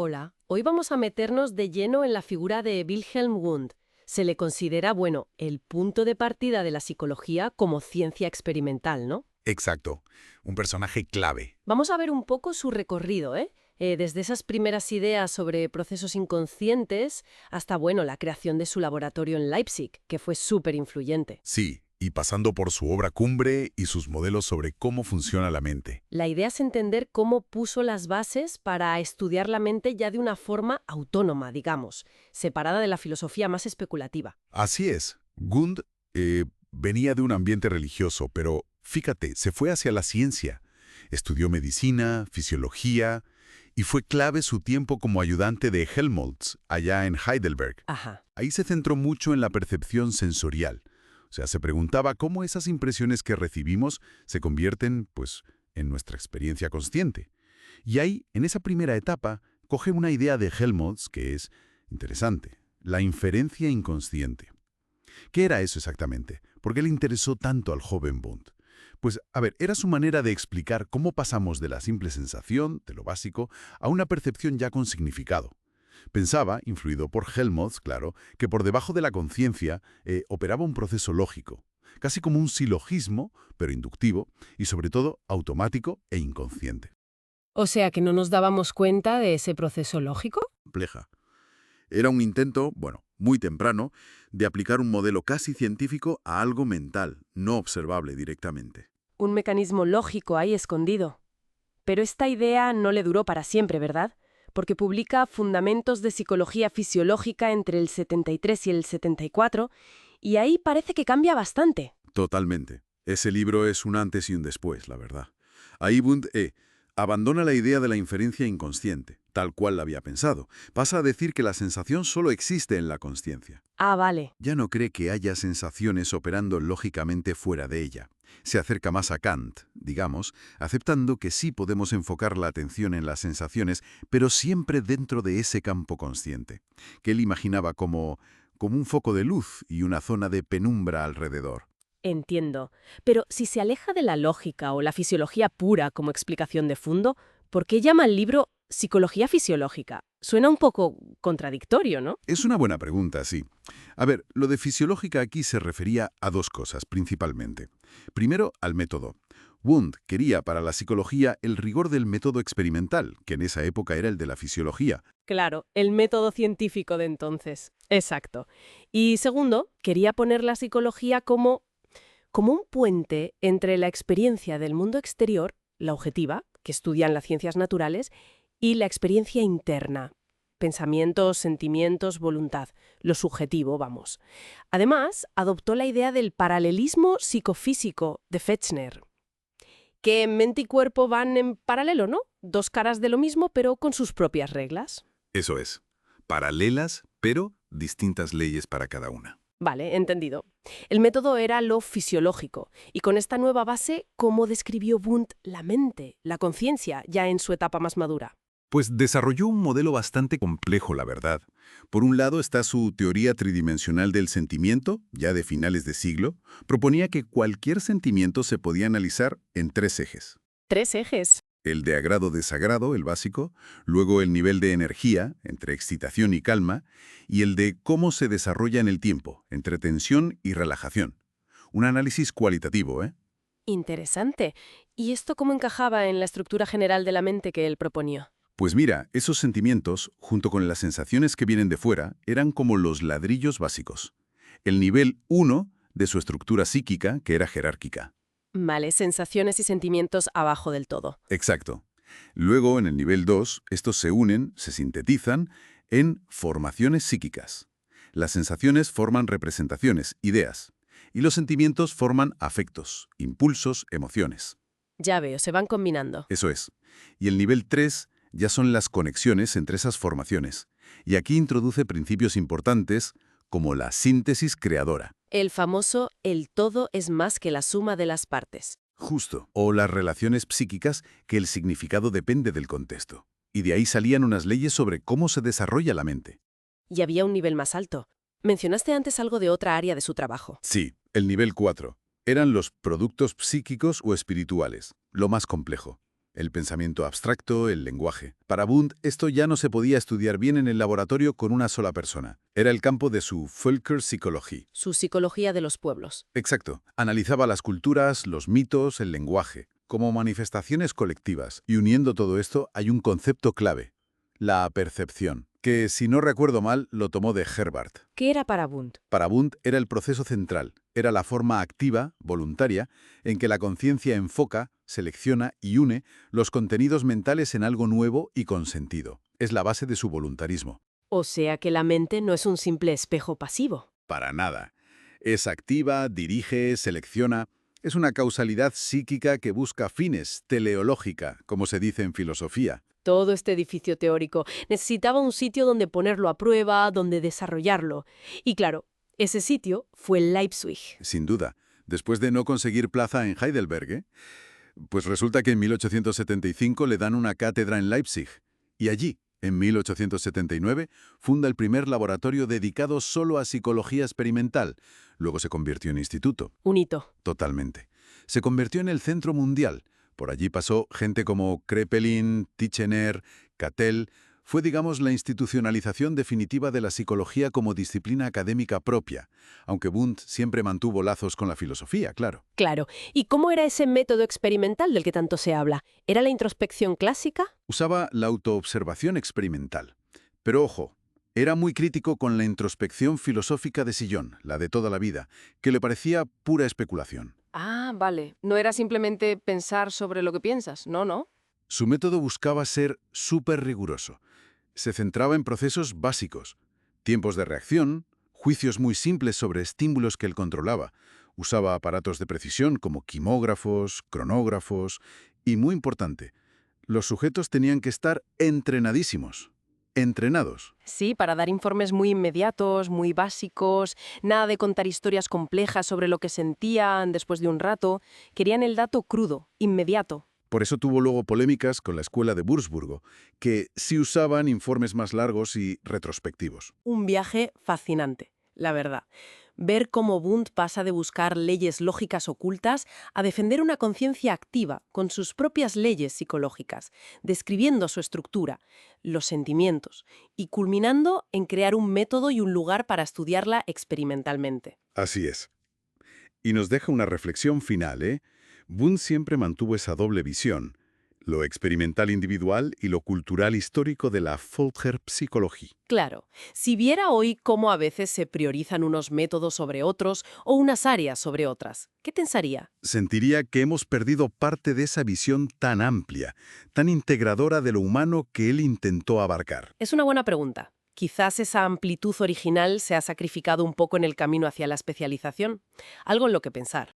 Hola, hoy vamos a meternos de lleno en la figura de Wilhelm Wundt. Se le considera, bueno, el punto de partida de la psicología como ciencia experimental, ¿no? Exacto, un personaje clave. Vamos a ver un poco su recorrido, ¿eh? Desde esas primeras ideas sobre procesos inconscientes hasta, bueno, la creación de su laboratorio en Leipzig, que fue súper influyente. Sí, y pasando por su obra cumbre y sus modelos sobre cómo funciona la mente. La idea es entender cómo puso las bases para estudiar la mente ya de una forma autónoma, digamos, separada de la filosofía más especulativa. Así es, Gund venía de un ambiente religioso, pero fíjate, se fue hacia la ciencia. Estudió medicina, fisiología, y fue clave su tiempo como ayudante de Helmholtz, allá en Heidelberg. Ajá. Ahí se centró mucho en la percepción sensorial. O sea, se preguntaba cómo esas impresiones que recibimos se convierten, pues, en nuestra experiencia consciente. Y ahí, en esa primera etapa, coge una idea de Helmholtz que es interesante, la inferencia inconsciente. ¿Qué era eso exactamente? ¿Por qué le interesó tanto al joven Wundt? Pues, a ver, era su manera de explicar cómo pasamos de la simple sensación, de lo básico, a una percepción ya con significado. Pensaba, influido por Helmholtz, claro, que por debajo de la conciencia operaba un proceso lógico, casi como un silogismo, pero inductivo, y sobre todo automático e inconsciente. O sea que no nos dábamos cuenta de ese proceso lógico. Compleja. Era un intento, bueno, muy temprano, de aplicar un modelo casi científico a algo mental, no observable directamente. Un mecanismo lógico ahí escondido. Pero esta idea no le duró para siempre, ¿verdad? Porque publica Fundamentos de Psicología Fisiológica entre el 73 y el 74, y ahí parece que cambia bastante. Totalmente. Ese libro es un antes y un después, la verdad. Ahí Wundt abandona la idea de la inferencia inconsciente, tal cual la había pensado. Pasa a decir que la sensación solo existe en la consciencia. Ah, vale. Ya no cree que haya sensaciones operando lógicamente fuera de ella. Se acerca más a Kant, digamos, aceptando que sí podemos enfocar la atención en las sensaciones, pero siempre dentro de ese campo consciente, que él imaginaba como un foco de luz y una zona de penumbra alrededor. Entiendo. Pero si se aleja de la lógica o la fisiología pura como explicación de fondo, ¿por qué llama el libro Psicología Fisiológica? Suena un poco contradictorio, ¿no? Es una buena pregunta, sí. A ver, lo de fisiológica aquí se refería a dos cosas, principalmente. Primero, al método. Wundt quería para la psicología el rigor del método experimental, que en esa época era el de la fisiología. Claro, el método científico de entonces. Exacto. Y segundo, quería poner la psicología como un puente entre la experiencia del mundo exterior, la objetiva, que estudian las ciencias naturales, y la experiencia interna, pensamientos, sentimientos, voluntad, lo subjetivo, vamos. Además, adoptó la idea del paralelismo psicofísico de Fechner, que mente y cuerpo van en paralelo, ¿no? Dos caras de lo mismo, pero con sus propias reglas. Eso es. Paralelas, pero distintas leyes para cada una. Vale, entendido. El método era lo fisiológico, y con esta nueva base, ¿cómo describió Wundt la mente, la conciencia, ya en su etapa más madura? Pues desarrolló un modelo bastante complejo, la verdad. Por un lado está su teoría tridimensional del sentimiento, ya de finales de siglo. Proponía que cualquier sentimiento se podía analizar en tres ejes. Tres ejes. El de agrado-desagrado, el básico, luego el nivel de energía, entre excitación y calma, y el de cómo se desarrolla en el tiempo, entre tensión y relajación. Un análisis cualitativo, ¿eh? Interesante. ¿Y esto cómo encajaba en la estructura general de la mente que él proponía? Pues mira, esos sentimientos, junto con las sensaciones que vienen de fuera, eran como los ladrillos básicos. El nivel 1 de su estructura psíquica, que era jerárquica. Vale, sensaciones y sentimientos abajo del todo. Exacto. Luego, en el nivel 2, estos se unen, se sintetizan, en formaciones psíquicas. Las sensaciones forman representaciones, ideas, y los sentimientos forman afectos, impulsos, emociones. Ya veo, se van combinando. Eso es. Y el nivel 3 ya son las conexiones entre esas formaciones. Y aquí introduce principios importantes como la síntesis creadora. El famoso el todo es más que la suma de las partes. Justo. O las relaciones psíquicas, que el significado depende del contexto. Y de ahí salían unas leyes sobre cómo se desarrolla la mente. Y había un nivel más alto. Mencionaste antes algo de otra área de su trabajo. Sí, el nivel 4. Eran los productos psíquicos o espirituales, lo más complejo. el pensamiento abstracto, el lenguaje. Para Wundt, esto ya no se podía estudiar bien en el laboratorio con una sola persona. Era el campo de su Völkerpsychologie. Su psicología de los pueblos. Exacto. Analizaba las culturas, los mitos, el lenguaje, como manifestaciones colectivas. Y uniendo todo esto hay un concepto clave: la percepción, que, si no recuerdo mal, lo tomó de Herbart. ¿Qué era para Wundt? Para Wundt era el proceso central, era la forma activa, voluntaria, en que la conciencia enfoca, selecciona y une los contenidos mentales en algo nuevo y con sentido. Es la base de su voluntarismo. O sea que la mente no es un simple espejo pasivo. Para nada. Es activa, dirige, selecciona. Es una causalidad psíquica que busca fines, teleológica, como se dice en filosofía. Todo este edificio teórico necesitaba un sitio donde ponerlo a prueba, donde desarrollarlo. Y claro, ese sitio fue Leipzig. Sin duda. Después de no conseguir plaza en Heidelberg, pues resulta que en 1875 le dan una cátedra en Leipzig. Y allí, en 1879, funda el primer laboratorio dedicado solo a psicología experimental. Luego se convirtió en instituto. Un hito. Totalmente. Se convirtió en el centro mundial. Por allí pasó gente como Kraepelin, Titchener, Cattell. Fue, digamos, la institucionalización definitiva de la psicología como disciplina académica propia, aunque Wundt siempre mantuvo lazos con la filosofía, claro. Claro. ¿Y cómo era ese método experimental del que tanto se habla? ¿Era la introspección clásica? Usaba la autoobservación experimental. Pero ojo, era muy crítico con la introspección filosófica de sillón, la de toda la vida, que le parecía pura especulación. Ah, vale. No era simplemente pensar sobre lo que piensas, no. Su método buscaba ser súper riguroso. Se centraba en procesos básicos, tiempos de reacción, juicios muy simples sobre estímulos que él controlaba. Usaba aparatos de precisión como quimógrafos, cronógrafos y, muy importante, los sujetos tenían que estar entrenadísimos. Entrenados. Sí, para dar informes muy inmediatos, muy básicos, nada de contar historias complejas sobre lo que sentían después de un rato. Querían el dato crudo, inmediato. Por eso tuvo luego polémicas con la escuela de Würzburgo, que sí usaban informes más largos y retrospectivos. Un viaje fascinante, la verdad. Ver cómo Wundt pasa de buscar leyes lógicas ocultas a defender una conciencia activa con sus propias leyes psicológicas, describiendo su estructura, los sentimientos y culminando en crear un método y un lugar para estudiarla experimentalmente. Así es. Y nos deja una reflexión final, Wundt siempre mantuvo esa doble visión, lo experimental individual y lo cultural histórico de la Völkerpsychologie. Claro, si viera hoy cómo a veces se priorizan unos métodos sobre otros o unas áreas sobre otras, ¿qué pensaría? Sentiría que hemos perdido parte de esa visión tan amplia, tan integradora de lo humano que él intentó abarcar. Es una buena pregunta. Quizás esa amplitud original se ha sacrificado un poco en el camino hacia la especialización. Algo en lo que pensar.